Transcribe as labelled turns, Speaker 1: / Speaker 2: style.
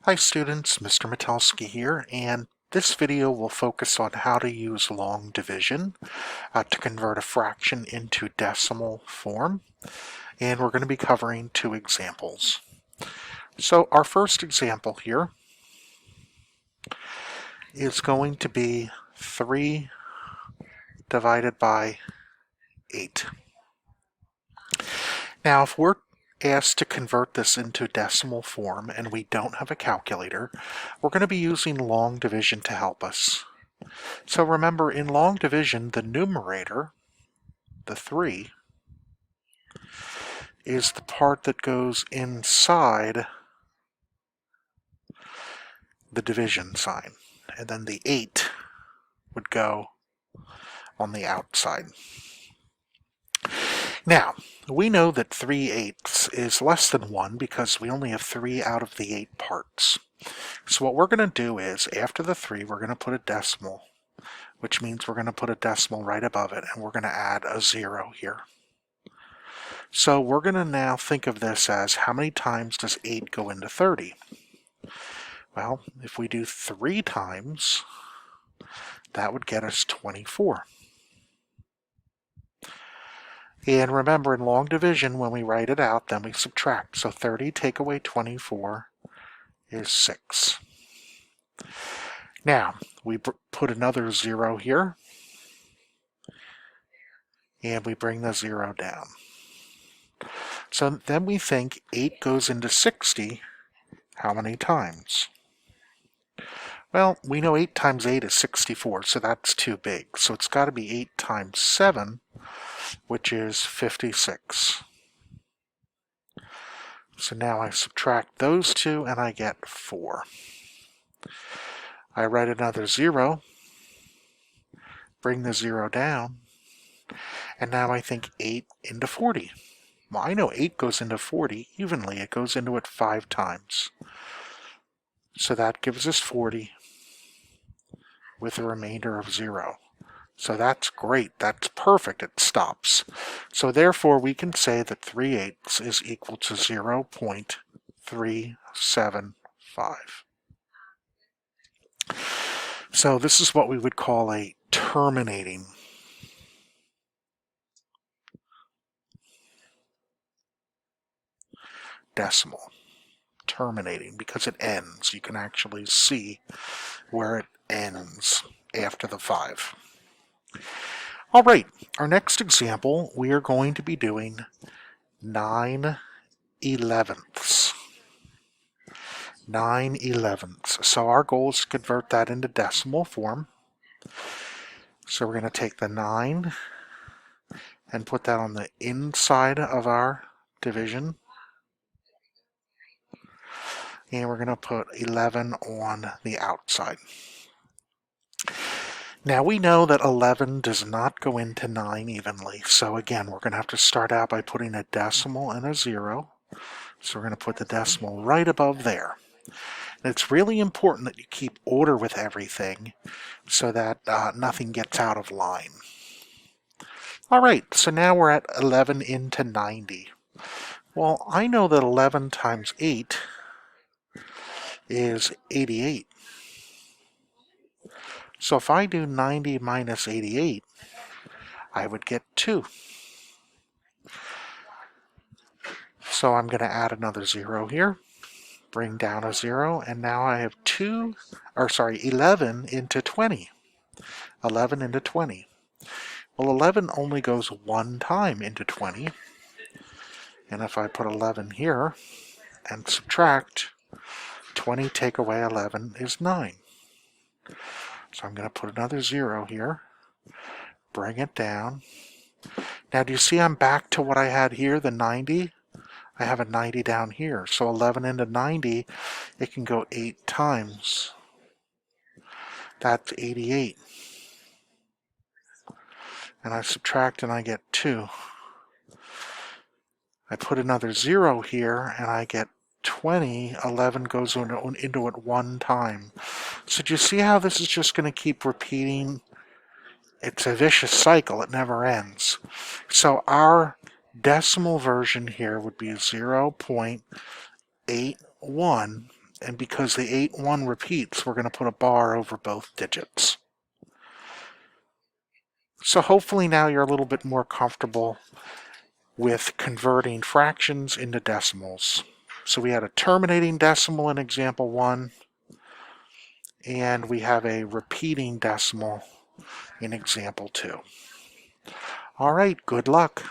Speaker 1: Hi students, Mr. Metelsky here, and this video will focus on how to use long division to convert a fraction into decimal form, and we're going to be covering two examples. So our first example here is going to be 3 divided by 8. Now if we're asked to convert this into decimal form and we don't have a calculator, we're going to be using long division to help us. So remember, in long division, the numerator, the 3, is the part that goes inside the division sign, and then the 8 would go on the outside. Now, we know that 3/8 is less than 1 because we only have 3 out of the 8 parts. So what we're going to do is, after the 3, we're going to put a decimal, which means we're going to put a decimal right above it, and we're going to add a 0 here. So we're going to now think of this as, how many times does 8 go into 30? Well, if we do 3 times, that would get us 24. And remember, in long division, when we write it out, then we subtract. So 30 take away 24 is 6. Now, we put another 0 here, and we bring the 0 down. So then we think 8 goes into 60 how many times? Well, we know 8 times 8 is 64, so that's too big. So it's got to be 8 times 7, which is 56. So now I subtract those two and I get 4. I write another 0, bring the 0 down, and now I think 8 into 40. Well, I know 8 goes into 40 evenly. It goes into it 5 times. So that gives us 40 with a remainder of 0. So that's great. That's perfect. It stops. So therefore, we can say that 3/8 is equal to 0.375. So this is what we would call a terminating decimal. Terminating, because it ends. You can actually see where it ends after the 5. All right, our next example, we are going to be doing 9/11. 9/11. So our goal is to convert that into decimal form. So we're going to take the 9 and put that on the inside of our division. And we're going to put 11 on the outside. Now we know that 11 does not go into 9 evenly. So again, we're going to have to start out by putting a decimal and a 0. So we're going to put the decimal right above there. And it's really important that you keep order with everything so that nothing gets out of line. All right, so now we're at 11 into 90. Well, I know that 11 times 8 is 88. So if I do 90 minus 88, I would get 2. So I'm going to add another 0 here, bring down a 0, and now I have 11 into 20. 11 into 20. Well, 11 only goes one time into 20. And if I put 11 here and subtract, 20 take away 11 is 9. So I'm going to put another 0 here, bring it down. Now do you see I'm back to what I had here, the 90? I have a 90 down here. So 11 into 90, it can go 8 times. That's 88. And I subtract and I get 2. I put another 0 here and I get 20. 11 goes into it one time. So do you see how this is just going to keep repeating? It's a vicious cycle. It never ends. So our decimal version here would be 0.81, And because the 8-1 repeats, we're going to put a bar over both digits. So hopefully now you're a little bit more comfortable with converting fractions into decimals. So we had a terminating decimal in example 1, and we have a repeating decimal in example 2. All right, good luck.